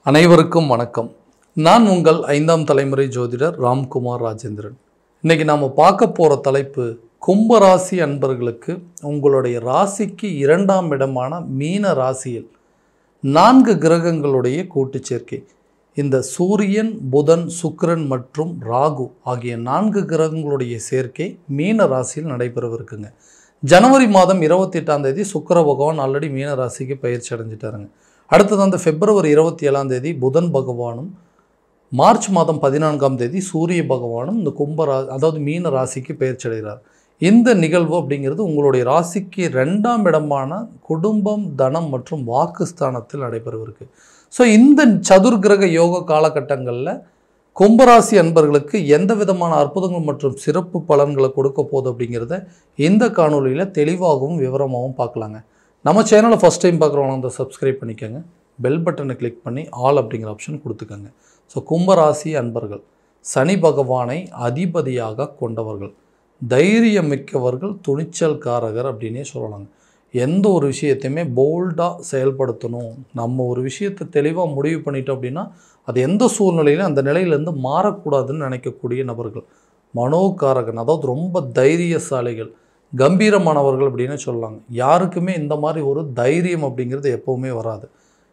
அனைவருக்கும் வணக்கம். நான் உங்கள் 5ஆம் தலைமுறை ஜோதிடர் ராம்குமார் ராஜேந்திரன். இன்னைக்கு நாம் பார்க்க போகிற தலைப்பு கும்பராசி அன்பர்களுக்கு உங்களுடைய ராசிக்கு 2ஆம் இடமான மீன ராசியில் 4 கிரகங்களுடைய கூட்டுச் சேர்க்கை. இந்த சூரியன், புதன், சுக்கிரன் மற்றும் ராகு ஆகிய 4 கிரகங்களுடைய சேர்க்கை மீன ராசியில் நடைபெறவிருக்குங்க. ஜனவரி மாதம் 28ஆம் தேதி சுக்கிர பகவான் ஆல்ரெடி மீன ராசிக்கு பயிற்சி அடைஞ்சிட்டாருங்க. அடுத்தது அந்த பிப்ரவரி 27ஆம் தேதி புதன் பகவானும், மார்ச் மாதம் 14ஆம் தேதி சூரிய பகவானும் இந்த அதாவது மீன ராசிக்கு பயிற்சி அடைகிறார். இந்த நிகழ்வு அப்படிங்கிறது உங்களுடைய ராசிக்கு 2ஆம் இடமான குடும்பம், தனம் மற்றும் வாக்குஸ்தானத்தில் நடைபெறவிருக்கு. ஸோ இந்த சதுர்கிரக யோக காலகட்டங்களில் கும்பராசி அன்பர்களுக்கு எந்த விதமான அற்புதங்கள் மற்றும் சிறப்பு பலன்களை கொடுக்க போகுது அப்படிங்கிறத இந்த காணொலியில் தெளிவாகவும் விவரமாகவும் பார்க்கலாங்க. நம்ம சேனலை ஃபஸ்ட் டைம் பார்க்குறவங்க அந்த சப்ஸ்கிரைப் பண்ணிக்கோங்க, பெல் பட்டனை கிளிக் பண்ணி ஆல் அப்படிங்கிற ஆப்ஷன் கொடுத்துக்கோங்க. ஸோ கும்பராசி அன்பர்கள் சனி பகவானை அதிபதியாக கொண்டவர்கள், தைரியம் மிக்கவர்கள், துணிச்சல்காரகர் அப்படின்னே சொல்லலாங்க. எந்த ஒரு விஷயத்தையுமே போல்டாக செயல்படுத்தணும், நம்ம ஒரு விஷயத்தை தெளிவாக முடிவு பண்ணிட்டோம் அப்படின்னா அது எந்த சூழ்நிலையிலும் அந்த நிலையிலேருந்து மாறக்கூடாதுன்னு நினைக்கக்கூடிய நபர்கள், மனோகாரகன், அதாவது ரொம்ப தைரியசாலிகள், கம்பீரமானவர்கள் அப்படின்னு சொல்லலாங்க. யாருக்குமே இந்த மாதிரி ஒரு தைரியம் அப்படிங்கிறது எப்போவுமே வராது.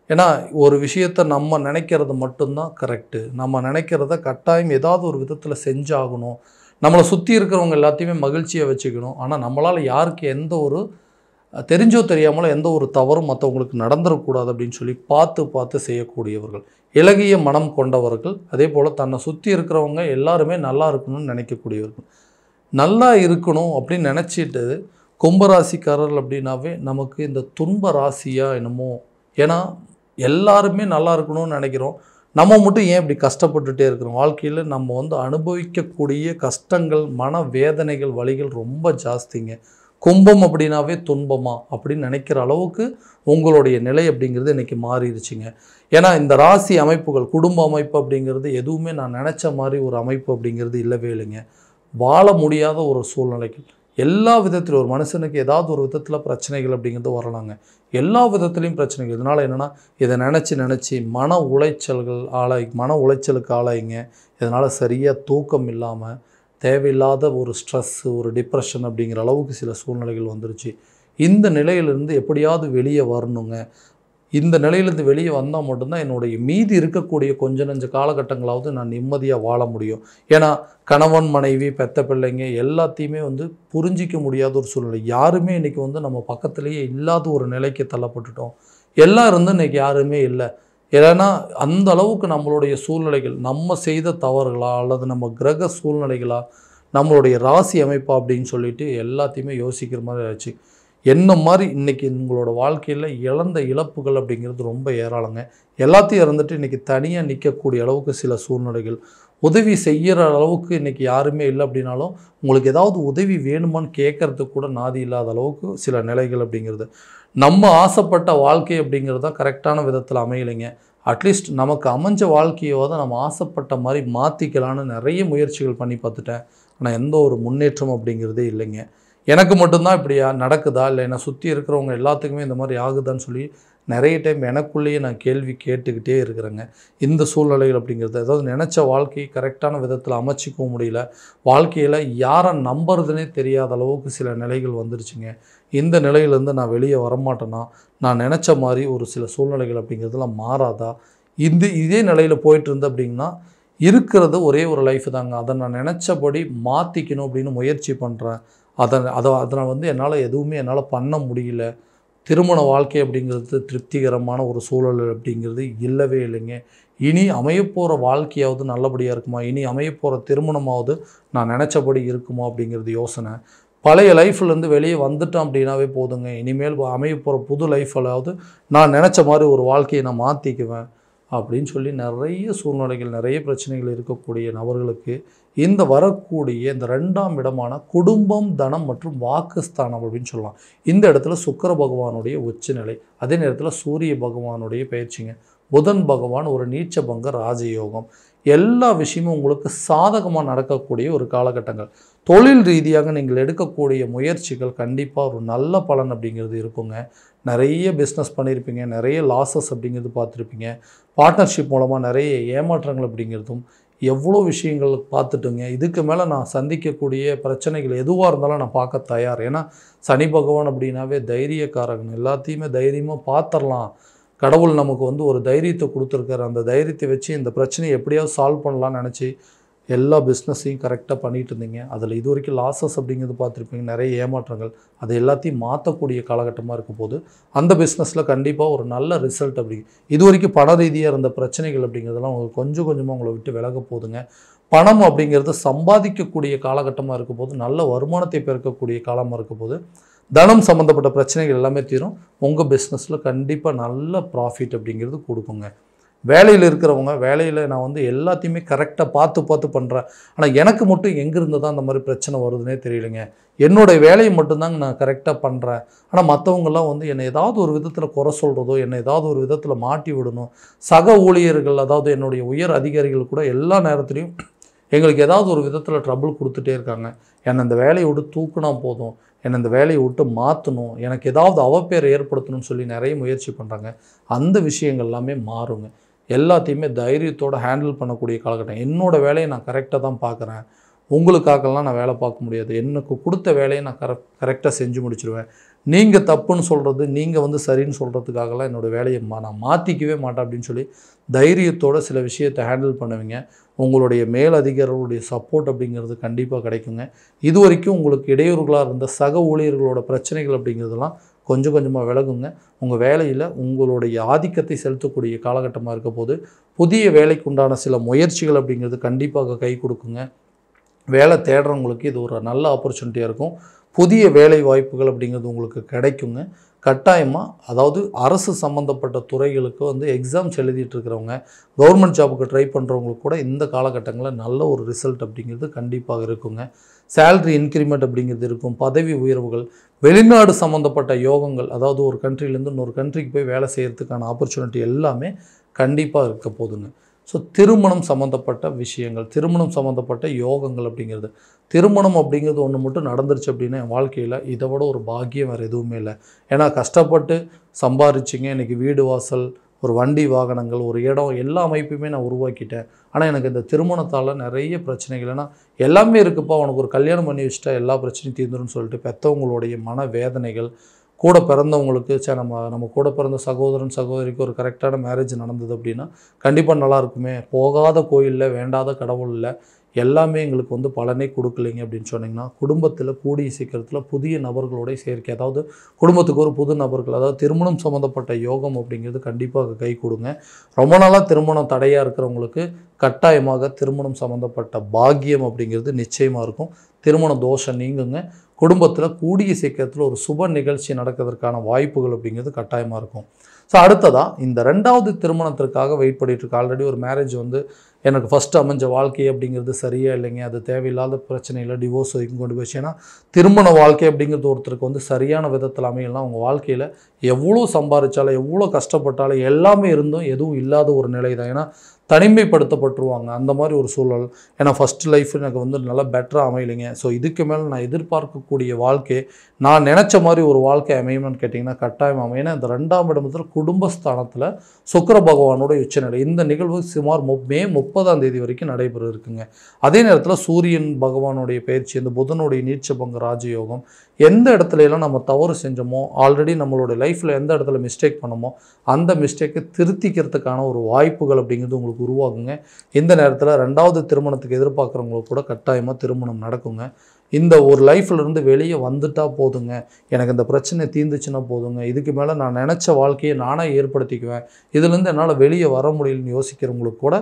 ஏன்னா ஒரு விஷயத்தை நம்ம நினைக்கிறது மட்டும்தான் கரெக்டு, நம்ம நினைக்கிறத கட்டாயம் ஏதாவது ஒரு விதத்தில் செஞ்சாகணும், நம்மளை சுற்றி இருக்கிறவங்க எல்லாத்தையுமே மகிழ்ச்சியாக வச்சுக்கணும். ஆனால் நம்மளால் யாருக்கு எந்த ஒரு தெரிஞ்சோ தெரியாமலோ எந்த ஒரு தவறும் மற்றவங்களுக்கு நடந்துடக்கூடாது அப்படின்னு சொல்லி பார்த்து செய்யக்கூடியவர்கள், இலகிய மனம் கொண்டவர்கள். அதே போல் தன்னை சுற்றி இருக்கிறவங்க எல்லாருமே நல்லா இருக்கணும்னு நினைக்கக்கூடியவர்கள். நல்லா இருக்கணும் அப்படின்னு நினச்சிட்டு கும்பராசிக்காரர்கள் அப்படின்னாவே நமக்கு இந்த துன்ப ராசியாக என்னமோ, ஏன்னா எல்லாருமே நல்லா இருக்கணும்னு நினைக்கிறோம், நம்ம மட்டும் ஏன் இப்படி கஷ்டப்பட்டுட்டே இருக்கிறோம். வாழ்க்கையில் நம்ம அனுபவிக்கக்கூடிய கஷ்டங்கள், மன வேதனைகள், வலிகள் ரொம்ப ஜாஸ்திங்க. கும்பம் அப்படின்னாவே துன்பமா அப்படின்னு நினைக்கிற அளவுக்கு உங்களுடைய நிலை அப்படிங்கிறது இன்றைக்கி மாறிடுச்சுங்க. ஏன்னா இந்த ராசி அமைப்புகள், குடும்ப அமைப்பு அப்படிங்கிறது எதுவுமே நான் நினச்ச மாதிரி ஒரு அமைப்பு அப்படிங்கிறது இல்லவே இல்லைங்க. வாழ முடியாத ஒரு சூழ்நிலைகள், எல்லா விதத்திலும் ஒரு மனுஷனுக்கு ஏதாவது ஒரு விதத்தில் பிரச்சனைகள் அப்படிங்கிறது வரலாங்க. எல்லா விதத்துலேயும் பிரச்சனைகள். இதனால் என்னென்னா இதை நினச்சி மன உளைச்சலுக்கு ஆளாயிங்க. இதனால் சரியாக தூக்கம் இல்லாமல் தேவையில்லாத ஒரு ஸ்ட்ரெஸ், ஒரு டிப்ரெஷன் அப்படிங்கிற அளவுக்கு சில சூழ்நிலைகள் வந்துருச்சு. இந்த நிலையிலிருந்து எப்படியாவது வெளியே வரணுங்க. இந்த நிலையிலேருந்து வெளியே வந்தால் மட்டும்தான் என்னுடைய மீதி இருக்கக்கூடிய கொஞ்ச நஞ்ச காலகட்டங்களாவது நான் நிம்மதியாக வாழ முடியும். ஏன்னா கணவன், மனைவி, பெத்த பிள்ளைங்க எல்லாத்தையுமே புரிஞ்சிக்க முடியாத ஒரு சூழ்நிலை. யாருமே இன்றைக்கி நம்ம பக்கத்துலேயே இல்லாத ஒரு நிலைக்கு தள்ளப்பட்டுட்டோம். எல்லாம் இருந்து இன்றைக்கி யாருமே இல்லை. ஏன்னா அந்த அளவுக்கு நம்மளுடைய சூழ்நிலைகள், நம்ம செய்த தவறுகளா அல்லது நம்ம கிரக சூழ்நிலைகளா, நம்மளுடைய ராசி அமைப்பா அப்படின்னு சொல்லிட்டு எல்லாத்தையுமே யோசிக்கிற மாதிரி ஆச்சு. என்ன மாதிரி இன்றைக்கி உங்களோட வாழ்க்கையில் இழந்த இழப்புகள் அப்படிங்கிறது ரொம்ப ஏராளங்க. எல்லாத்தையும் இறந்துட்டு இன்றைக்கி தனியாக நிற்கக்கூடிய அளவுக்கு சில சூழ்நிலைகள், உதவி செய்கிற அளவுக்கு இன்றைக்கி யாருமே இல்லை அப்படின்னாலும் உங்களுக்கு ஏதாவது உதவி வேணுமான்னு கேட்குறதுக்கு கூட நாதி இல்லாத அளவுக்கு சில நிலைகள் அப்படிங்கிறது. நம்ம ஆசைப்பட்ட வாழ்க்கை அப்படிங்கிறது தான் கரெக்டான விதத்தில் அமையலைங்க. அட்லீஸ்ட் நமக்கு அமைஞ்ச வாழ்க்கையோடு நம்ம ஆசைப்பட்ட மாதிரி மாற்றிக்கலான்னு நிறைய முயற்சிகள் பண்ணி பார்த்துட்டேன். ஆனால் எந்த ஒரு முன்னேற்றம் அப்படிங்கிறதே இல்லைங்க. எனக்கு மட்டும்தான் இப்படியா நடக்குதா, இல்லை என்னை சுற்றி இருக்கிறவங்க எல்லாத்துக்குமே இந்த மாதிரி ஆகுதான்னு சொல்லி நிறைய டைம் எனக்குள்ளேயே நான் கேள்வி கேட்டுக்கிட்டே இருக்கிறேங்க. இந்த சூழ்நிலைகள் அப்படிங்கிறது, அதாவது நினச்ச வாழ்க்கையை கரெக்டான விதத்தில் அமைச்சிக்கவும் முடியல, வாழ்க்கையில் யாரை நம்புறதுனே தெரியாத அளவுக்கு சில நிலைகள் வந்துருச்சுங்க. இந்த நிலையிலேருந்து நான் வெளியே வரமாட்டேன்னா, நான் நினச்ச மாதிரி ஒரு சில சூழ்நிலைகள் அப்படிங்கிறதுலாம் மாறாதா, இதே நிலையில் போயிட்டு இருந்தேன் அப்படின்னா இருக்கிறது ஒரே ஒரு லைஃப் தாங்க. அதை நான் நினச்சபடி மாற்றிக்கணும் அப்படின்னு முயற்சி பண்ணுறேன். அதனை என்னால் பண்ண முடியல. திருமண வாழ்க்கை அப்படிங்கிறது திருப்திகரமான ஒரு சூழல் அப்படிங்கிறது இல்லவே இல்லைங்க. இனி அமையப்போகிற வாழ்க்கையாவது நல்லபடியாக இருக்குமா, இனி அமையப்போகிற திருமணமாவது நான் நினச்சபடி இருக்குமா அப்படிங்கிறது யோசனை. பழைய லைஃப்லேருந்து வெளியே வந்துட்டோம் அப்படின்னாவே போதுங்க. இனிமேல் அமையப்போகிற புது லைஃப்பிலாவது நான் நினச்ச மாதிரி ஒரு வாழ்க்கையை நான் மாற்றிக்குவேன் அப்படின்னு சொல்லி நிறைய சூழ்நிலைகள், நிறைய பிரச்சனைகள் இருக்கக்கூடிய நபர்களுக்கு இந்த வரக்கூடிய இந்த 2ஆம் இடமான குடும்பம், தனம் மற்றும் வாக்குஸ்தானம் அப்படின்னு சொல்லலாம். இந்த இடத்துல சுக்கிர பகவானுடைய உச்சநிலை, அதே நேரத்தில் சூரிய பகவானுடைய பயிற்சிங்க, புதன் பகவான் ஒரு நீச்சபங்க ராஜயோகம், எல்லா விஷயமும் உங்களுக்கு சாதகமாக நடக்கக்கூடிய ஒரு காலகட்டங்கள். தொழில் ரீதியாக நீங்கள் எடுக்கக்கூடிய முயற்சிகள் கண்டிப்பாக ஒரு நல்ல பலன் அப்படிங்கிறது இருக்குங்க. நிறைய பிஸ்னஸ் பண்ணியிருப்பீங்க, நிறைய லாஸஸ் அப்படிங்கிறது பார்த்துருப்பீங்க. பார்ட்னர்ஷிப் மூலமாக நிறைய ஏமாற்றங்கள் அப்படிங்கிறதும் எவ்வளோ விஷயங்கள் பார்த்துட்டுங்க. இதுக்கு மேலே நான் சந்திக்கக்கூடிய பிரச்சனைகள் எதுவாக இருந்தாலும் நான் பார்க்க தயார். ஏன்னா சனி பகவான் அப்படின்னாவே தைரியக்காரகன். எல்லாத்தையுமே தைரியமாக பார்த்துடலாம். கடவுள் நமக்கு வந்து ஒரு தைரியத்தை கொடுத்துருக்காரு. அந்த தைரியத்தை வச்சு இந்த பிரச்சனையை எப்படியாவது சால்வ் பண்ணலாம்னு நினச்சி எல்லா பிஸ்னஸையும் கரெக்டாக பண்ணிகிட்டு இருந்தீங்க. அதில் இது வரைக்கும் லாஸஸ் அப்படிங்கிறது பார்த்துருப்பீங்க, நிறைய ஏமாற்றங்கள். அதை எல்லாத்தையும் மாற்றக்கூடிய காலகட்டமாக இருக்க போது அந்த பிஸ்னஸில் கண்டிப்பாக ஒரு நல்ல ரிசல்ட் இது வரைக்கும் பண ரீதியாக இருந்த பிரச்சனைகள் அப்படிங்கிறதெல்லாம் உங்களுக்கு கொஞ்சம் கொஞ்சமாக உங்களை விட்டு விலக போதுங்க. பணம் அப்படிங்கிறது சம்பாதிக்கக்கூடிய காலகட்டமாக இருக்க போது, நல்ல வருமானத்தை பெருக்கக்கூடிய காலமாக இருக்க போது, தனம் சம்மந்தப்பட்ட பிரச்சனைகள் எல்லாமே தீரும். உங்கள் பிஸ்னஸில் கண்டிப்பாக நல்ல ப்ராஃபிட் அப்படிங்கிறது கொடுக்குங்க. வேலையில் இருக்கிறவங்க, வேலையில் நான் வந்து எல்லாத்தையுமே கரெக்டாக பார்த்து பண்ணுறேன், ஆனால் எனக்கு மட்டும் எங்கேருந்து தான் அந்த மாதிரி பிரச்சனை வருதுன்னே தெரியலைங்க. என்னுடைய வேலையை மட்டும்தாங்க நான் கரெக்டாக பண்ணுறேன், ஆனால் மற்றவங்கெல்லாம் வந்து என்னை ஏதாவது ஒரு விதத்தில் குறை சொல்கிறதோ, என்னை ஏதாவது ஒரு விதத்தில் மாட்டி விடணும். சக ஊழியர்கள், அதாவது என்னுடைய உயர் அதிகாரிகள் கூட எல்லா நேரத்துலையும் எங்களுக்கு ஏதாவது ஒரு விதத்தில் ட்ரபிள் கொடுத்துட்டே இருக்காங்க. என்னை இந்த வேலையை விட்டு தூக்குனா போதும், என்னை இந்த வேலையை விட்டு மாற்றணும், எனக்கு ஏதாவது அவப்பேரை ஏற்படுத்தணும்னு சொல்லி நிறைய முயற்சி பண்ணுறாங்க. அந்த விஷயங்கள் எல்லாமே மாறுங்க. எல்லாத்தையுமே தைரியத்தோடு ஹேண்டில் பண்ணக்கூடிய காலகட்டம். என்னோடய வேலையை நான் கரெக்டாக தான் பார்க்குறேன், உங்களுக்காகலாம் நான் வேலை பார்க்க முடியாது. எனக்கு கொடுத்த வேலையை நான் கரெக்டாக செஞ்சு முடிச்சிடுவேன். நீங்கள் தப்புன்னு சொல்கிறது, நீங்கள் வந்து சரின்னு சொல்கிறதுக்காகலாம் என்னோடய வேலையை நான் மாற்றிக்கவே மாட்டேன் அப்படின்னு சொல்லி தைரியத்தோடு சில விஷயத்தை ஹேண்டில் பண்ணுவீங்க. உங்களுடைய மேலதிகாரிகளுடைய சப்போர்ட் அப்படிங்கிறது கண்டிப்பாக கிடைக்குங்க. இது வரைக்கும் உங்களுக்கு இடையூறுகளாக இருந்த சக ஊழியர்களோட பிரச்சனைகள் அப்படிங்கிறதெல்லாம் கொஞ்சம் கொஞ்சமாக விலகுங்க. உங்கள் வேலையில் உங்களுடைய ஆதிக்கத்தை செலுத்தக்கூடிய காலகட்டமாக இருக்க போது புதிய வேலைக்கு உண்டான சில முயற்சிகள் அப்படிங்கிறது கண்டிப்பாக கை கொடுக்குங்க. வேலை தேடுறவங்களுக்கு இது ஒரு நல்ல ஆப்பர்ச்சுனிட்டியாக இருக்கும். புதிய வேலை வாய்ப்புகள் அப்படிங்கிறது உங்களுக்கு கிடைக்குங்க. கட்டாயமாக, அதாவது அரசு சம்மந்தப்பட்ட துறைகளுக்கு வந்து எக்ஸாம்ஸ் எழுதிட்டு இருக்கிறவங்க, கவர்மெண்ட் ஜாபுக்கு ட்ரை பண்ணுறவங்களுக்கு கூட இந்த காலகட்டங்களில் நல்ல ஒரு ரிசல்ட் அப்படிங்கிறது கண்டிப்பாக இருக்குங்க. சேலரி இன்க்ரிமெண்ட் அப்படிங்கிறது இருக்கும். பதவி உயர்வுகள், வெளிநாடு சம்மந்தப்பட்ட யோகங்கள், அதாவது ஒரு கண்ட்ரிலேருந்து இன்னொரு கண்ட்ரிக்கு போய் வேலை செய்கிறதுக்கான ஆப்பர்ச்சுனிட்டி எல்லாமே கண்டிப்பாக இருக்க போதுங்க. ஸோ திருமணம் சம்மந்தப்பட்ட விஷயங்கள், திருமணம் சம்மந்தப்பட்ட யோகங்கள் அப்படிங்கிறது, திருமணம் அப்படிங்கிறது ஒன்று மட்டும் நடந்துருச்சு அப்படின்னா என் வாழ்க்கையில் இதை விட ஒரு பாக்கியம் வேறு எதுவுமே இல்லை. ஏன்னா கஷ்டப்பட்டு சம்பாரிச்சிங்க, இன்றைக்கி வீடு வாசல், ஒரு வண்டி வாகனங்கள், ஒரு இடம், எல்லா அமைப்புமே நான் உருவாக்கிட்டேன். ஆனால் எனக்கு இந்த திருமணத்தால் நிறைய பிரச்சனைகள். ஏன்னா எல்லாமே இருக்குப்பா, உனக்கு ஒரு கல்யாணம் பண்ணி வச்சுட்டா எல்லா பிரச்சனையும் தீர்ந்துருன்னு சொல்லிட்டு பெற்றவங்களுடைய மன வேதனைகள், கூட பிறந்தவங்களுக்கு நம்ம கூட பிறந்த சகோதரன் சகோதரிக்கு ஒரு கரெக்டான மேரேஜ் நடந்தது அப்படின்னா கண்டிப்பாக நல்லாயிருக்குமே, போகாத கோயிலில் வேண்டாத கடவுளில் எல்லாமே எங்களுக்கு வந்து பலனே கொடுக்கலைங்க அப்படின்னு சொன்னிங்கன்னா, குடும்பத்தில் கூடிய சீக்கிரத்தில் புதிய நபர்களுடைய சேர்க்கை, அதாவது குடும்பத்துக்கு ஒரு புது நபர்கள், அதாவது திருமணம் சம்மந்தப்பட்ட யோகம் அப்படிங்கிறது கண்டிப்பாக கை கொடுங்க. ரொம்ப நாளாக திருமணம் தடையாக இருக்கிறவங்களுக்கு கட்டாயமாக திருமணம் சம்மந்தப்பட்ட பாக்கியம் அப்படிங்கிறது நிச்சயமாக இருக்கும். திருமண தோஷம் நீங்குங்க. குடும்பத்தில் கூடிய சீக்கிரத்தில் ஒரு சுப நிகழ்ச்சி நடக்கிறதுக்கான வாய்ப்புகள் அப்படிங்கிறது கட்டாயமாக இருக்கும். ஸோ அடுத்ததாக இந்த 2வது திருமணத்திற்காக வெயிட் பண்ணிகிட்ருக்கு. ஆல்ரெடி ஒரு மேரேஜ் வந்து எனக்கு ஃபஸ்ட்டு அமைஞ்ச வாழ்க்கை அப்படிங்கிறது சரியாக இல்லைங்க, அது தேவையில்லாத பிரச்சனையில் டிவோர்ஸ் வரைக்கும் கொண்டு போயிடுச்சு. ஏன்னா திருமண வாழ்க்கை அப்படிங்கிறது ஒருத்தருக்கு வந்து சரியான விதத்தில் அமையலாம். அவங்க வாழ்க்கையில் எவ்வளோ சம்பாதிச்சாலும் எவ்வளோ கஷ்டப்பட்டாலும் எல்லாமே இருந்தும் எதுவும் இல்லாத ஒரு நிலை தான். ஏன்னா தனிமைப்படுத்தப்பட்டுருவாங்க, அந்த மாதிரி ஒரு சூழல். ஏன்னா ஃபஸ்ட் லைஃப் எனக்கு வந்து நல்லா பெட்டராக அமையலைங்க, ஸோ இதுக்கு மேலே நான் எதிர்பார்க்கக்கூடிய வாழ்க்கை நான் நினச்ச மாதிரி ஒரு வாழ்க்கை அமையணும்னு கேட்டிங்கன்னா கட்டாயம் அமையும். ஏன்னா இந்த 2ஆம் இடத்துல குடும்பஸ்தானத்தில் சுக்கிர பகவானோட உச்சநிலை. இந்த நிகழ்வு சுமார் மே 30ஆம் தேதி வரைக்கும் நடைபெற இருக்குங்க. அதே நேரத்தில் சூரியன் பகவானுடைய பயிற்சி, இந்த புதனுடைய நீச்சபங்க ராஜயோகம், எந்த இடத்துல எல்லாம் நம்ம தவறு செஞ்சோமோ, ஆல்ரெடி நம்மளோட லைஃப்பில் எந்த இடத்துல மிஸ்டேக் பண்ணமோ அந்த மிஸ்டேக்கை திருத்திக்கிறதுக்கான ஒரு வாய்ப்புகள் அப்படிங்கிறது உங்களுக்கு உருவாகுங்க. இந்த நேரத்தில் 2வது திருமணத்துக்கு எதிர்பார்க்குறவங்களுக்கு கூட கட்டாயமாக திருமணம் நடக்குங்க. இந்த ஒரு லைஃப்லேருந்து வெளியே வந்துட்டால் போதுங்க, எனக்கு இந்த பிரச்சனை தீர்ந்துச்சுன்னா போதுங்க, இதுக்கு மேலே நான் நினச்ச வாழ்க்கையை நானே ஏற்படுத்திக்குவேன், இதுலேருந்து என்னால் வெளியே வர முடியலன்னு யோசிக்கிறவங்களுக்கு கூட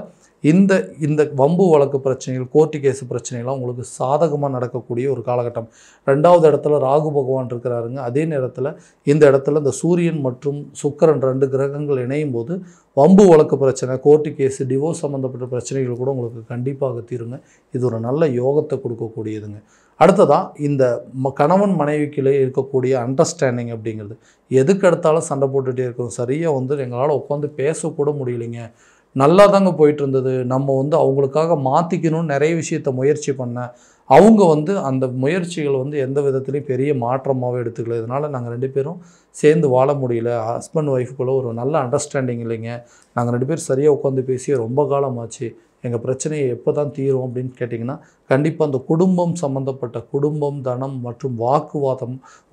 இந்த வம்பு வழக்கு பிரச்சனைகள், கோர்ட்டு கேஸு பிரச்சனைகள்லாம் உங்களுக்கு சாதகமாக நடக்கக்கூடிய ஒரு காலகட்டம். 2வது இடத்துல ராகு பகவான் இருக்கிறாருங்க. அதே நேரத்தில் இந்த இடத்துல இந்த சூரியன் மற்றும் சுக்கிரன் 2 கிரகங்கள் இணையும் போது வம்பு வழக்கு பிரச்சனை, கோர்ட்டு கேஸு, டிவோர்ஸ் சம்மந்தப்பட்ட பிரச்சனைகள் கூட உங்களுக்கு கண்டிப்பாக தீருங்க. இது ஒரு நல்ல யோகத்தை கொடுக்கக்கூடியதுங்க. அடுத்ததாக இந்த கணவன் மனைவிக்குள்ளே இருக்கக்கூடிய அண்டர்ஸ்டாண்டிங் அப்படிங்கிறது, எதுக்கு எடுத்தாலும் சண்டை போட்டுகிட்டே இருக்கும். சரியாக வந்து எங்களால் உட்காந்து பேசக்கூட முடியலைங்க, நல்லா தாங்க போயிட்டு இருந்தது, நம்ம வந்து அவங்களுக்காக மாற்றிக்கணும்னு நிறைய விஷயத்த முயற்சி பண்ணேன், அவங்க வந்து அந்த முயற்சிகள் வந்து எந்த விதத்துலையும் பெரிய மாற்றமாகவே எடுத்துக்கல. இதனால் நாங்கள் 2 பேரும் சேர்ந்து வாழ முடியல. ஹஸ்பண்ட் ஒய்ஃப்குள்ள ஒரு நல்ல அண்டர்ஸ்டாண்டிங் இல்லைங்க. நாங்கள் 2 பேரும் சரியாக உட்காந்து பேசி ரொம்ப காலமாச்சு. எங்கள் பிரச்சனையை எப்போ தான் தீரும் அப்படின்னு கேட்டிங்கன்னா, கண்டிப்பாக அந்த குடும்பம் சம்மந்தப்பட்ட குடும்பம், தனம் மற்றும்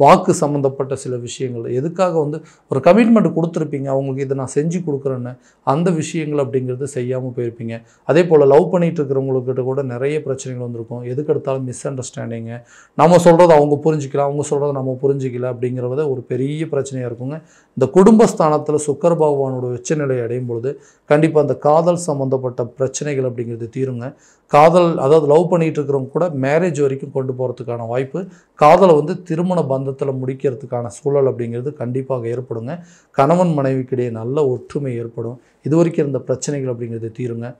வாக்கு சம்மந்தப்பட்ட சில விஷயங்கள் எதுக்காக வந்து ஒரு கமிட்மெண்ட் கொடுத்துருப்பீங்க, அவங்களுக்கு இதை நான் செஞ்சு கொடுக்குறேன்னு, அந்த விஷயங்கள் அப்படிங்கிறது செய்யாமல் போயிருப்பீங்க. அதே போல் லவ் பண்ணிகிட்டு இருக்கிறவங்கக்கிட்ட கூட நிறைய பிரச்சனைகள் வந்திருக்கும். எதுக்கு எடுத்தாலும் மிஸ் அண்டர்ஸ்டாண்டிங்கு, நம்ம சொல்கிறத அவங்க புரிஞ்சிக்கல, அவங்க சொல்கிறத நம்ம புரிஞ்சிக்கல அப்படிங்கிறத ஒரு பெரிய பிரச்சனையாக இருக்குங்க. இந்த குடும்பஸ்தானத்தில் சுக்கிர பகவானோட உச்சநிலை அடையும் பொழுது கண்டிப்பாக அந்த காதல் சம்மந்தப்பட்ட பிரச்சனைகள் அப்படிங்கிறது தீருங்க. காதல் அதாவது லவ் பண்ணிகிட்டு இருக்கிறவங்க கூட மேரேஜ் வரைக்கும் கொண்டு போகிறதுக்கான வாய்ப்பு, காதலை வந்து திருமண பந்தத்தில் முடிக்கிறதுக்கான சூழல் அப்படிங்கிறது கண்டிப்பாக ஏற்படுங்க. கணவன் மனைவிக்கிடையே நல்ல ஒற்றுமை ஏற்படும். இது வரைக்கும் இருந்த பிரச்சனைகள் அப்படிங்கிறது தீருங்க.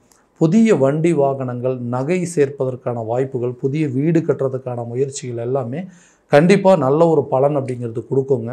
புதிய வண்டி வாகனங்கள், நகை சேர்ப்பதற்கான வாய்ப்புகள், புதிய வீடு கட்டுறதுக்கான முயற்சிகள் எல்லாமே கண்டிப்பாக நல்ல ஒரு பலன் அப்படிங்கிறது கொடுக்குங்க.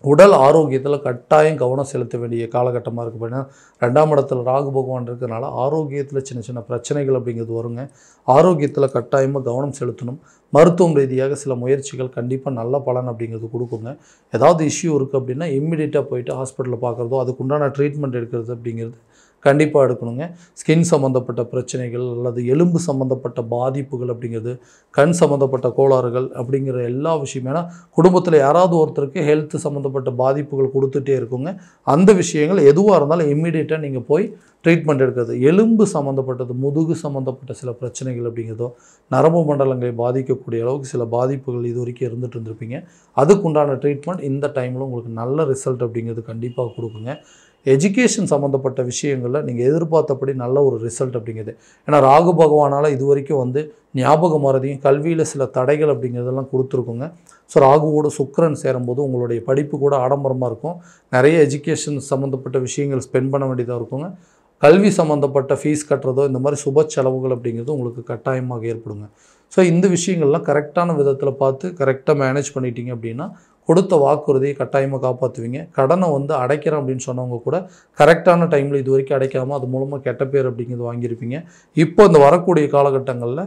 உடல் ஆரோக்கியத்தில் கட்டாயம் கவனம் செலுத்த வேண்டிய காலகட்டமாக இருக்குது. பார்த்தீங்கன்னா 2ஆம் இடத்துல ராகு பகவான் இருக்கிறதுனால ஆரோக்கியத்தில் சின்ன சின்ன பிரச்சனைகள் அப்படிங்கிறது வருங்க. ஆரோக்கியத்தில் கட்டாயமாக கவனம் செலுத்தணும். மருத்துவம் ரீதியாக சில முயற்சிகள் கண்டிப்பாக நல்ல பலன் அப்படிங்கிறது கொடுக்குங்க. ஏதாவது இஷ்யூ இருக்குது அப்படின்னா இம்மிடியட்டாக போயிட்டு ஹாஸ்பிட்டலில் பார்க்குறதோ அதுக்குண்டான ட்ரீட்மெண்ட் எடுக்கிறது அப்படிங்கிறது கண்டிப்பாக எடுக்கணுங்க. ஸ்கின் சம்மந்தப்பட்ட பிரச்சனைகள் அல்லது எலும்பு சம்மந்தப்பட்ட பாதிப்புகள் அப்படிங்கிறது, கண் சம்மந்தப்பட்ட கோளாறுகள் அப்படிங்கிற எல்லா விஷயமே, ஏன்னா குடும்பத்தில் யாராவது ஒருத்தருக்கு ஹெல்த் சம்மந்தப்பட்ட பாதிப்புகள் கொடுத்துட்டே இருக்குங்க. அந்த விஷயங்கள் எதுவாக இருந்தாலும் இம்மிடியட்டாக நீங்கள் போய் ட்ரீட்மெண்ட் எடுக்கிறது. எலும்பு சம்மந்தப்பட்டது, முதுகு சம்மந்தப்பட்ட சில பிரச்சனைகள் அப்படிங்கிறதோ, நரம்பு மண்டலங்களை பாதிக்கக்கூடிய அளவுக்கு சில பாதிப்புகள் இது வரைக்கும் இருந்துகிட்டு இருந்திருப்பீங்க. அதுக்குண்டான ட்ரீட்மெண்ட் இந்த டைமில் உங்களுக்கு நல்ல ரிசல்ட் அப்படிங்கிறது கண்டிப்பாக கொடுக்குங்க. எஜுகேஷன் சம்மந்தப்பட்ட விஷயங்களில் நீங்கள் எதிர்பார்த்தபடி நல்ல ஒரு ரிசல்ட் அப்படிங்கிறது. ஏன்னா ராகு பகவானால் இது வரைக்கும் வந்து ஞாபக மறதியும் கல்வியில் சில தடைகள் அப்படிங்கிறதெல்லாம் கொடுத்துருக்குங்க. ஸோ ராகுவோட சுக்கிரன் சேரும்போது உங்களுடைய படிப்பு கூட ஆடம்பரமாக இருக்கும். நிறைய எஜுகேஷன் சம்மந்தப்பட்ட விஷயங்கள் ஸ்பெண்ட் பண்ண வேண்டியதாக இருக்குங்க. கல்வி சம்மந்தப்பட்ட ஃபீஸ் கட்டுறதோ இந்த மாதிரி சுப செலவுகள் அப்படிங்கிறது உங்களுக்கு கட்டாயமாக ஏற்படுங்க. ஸோ இந்த விஷயங்கள்லாம் கரெக்டான விதத்தில் பார்த்து கரெக்டாக மேனேஜ் பண்ணிட்டீங்க அப்படின்னா கொடுத்த வாக்குறுதியை கட்டாயமாக காப்பாற்றுவீங்க. கடனை வந்து அடைக்கிறேன் அப்படின்னு சொன்னவங்க கூட கரெக்டான டைமில் இது வரைக்கும் அடைக்காமல் அது மூலமாக கெட்ட பேர் அப்படிங்கிறது வாங்கியிருப்பீங்க. இப்போ இந்த வரக்கூடிய காலகட்டங்களில்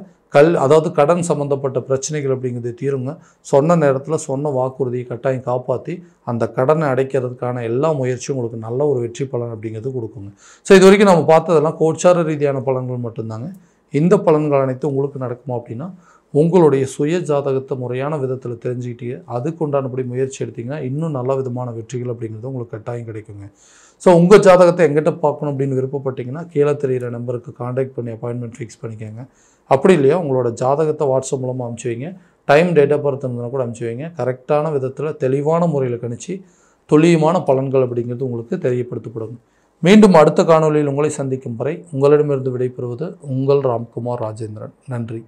அதாவது கடன் சம்மந்தப்பட்ட பிரச்சனைகள் அப்படிங்கிறது தீருங்க. சொன்ன நேரத்தில் சொன்ன வாக்குறுதியை கட்டாயம் காப்பாற்றி அந்த கடனை அடைக்கிறதுக்கான எல்லா முயற்சியும் உங்களுக்கு நல்ல ஒரு வெற்றி பலன் அப்படிங்கிறது கொடுக்குங்க. ஸோ இது வரைக்கும் நம்ம பார்த்ததெல்லாம் கோச்சார ரீதியான பலன்கள் மட்டும்தாங்க. இந்த பலன்கள் அனைத்தும் உங்களுக்கு நடக்குமா அப்படின்னா உங்களுடைய சுய ஜாதகத்தை முறையான விதத்தில் தெரிஞ்சுக்கிட்டீங்க, அதுக்கு உண்டானபடி முயற்சி எடுத்திங்கன்னா இன்னும் நல்ல விதமான வெற்றிகள் அப்படிங்கிறது உங்களுக்கு கட்டாயம் கிடைக்குங்க. ஸோ உங்கள் ஜாதகத்தை எங்கிட்ட பார்க்கணும் அப்படின்னு விருப்பப்பட்டீங்கன்னா கீழே தெரிகிற நம்பருக்கு காண்டாக்ட் பண்ணி அப்பாயின்மெண்ட் ஃபிக்ஸ் பண்ணிக்கோங்க. அப்படி இல்லையா உங்களோட ஜாதகத்தை வாட்ஸ்அப் மூலமாக அனுப்பிச்சி வைங்க. டைம், டேட் ஆஃப் பர்த் இருந்தால் கூட அனுப்பிச்சி வைங்க. கரெக்டான விதத்தில் தெளிவான முறையில் கணிச்சு துல்லியமான பலன்கள் அப்படிங்கிறது உங்களுக்கு தெரியப்படுத்தப்படும். மீண்டும் அடுத்த காணொலியில் உங்களை சந்திக்கும் வரை உங்களிடமிருந்து விடைபெறுவது உங்கள் ராம்குமார் ராஜேந்திரன். நன்றி.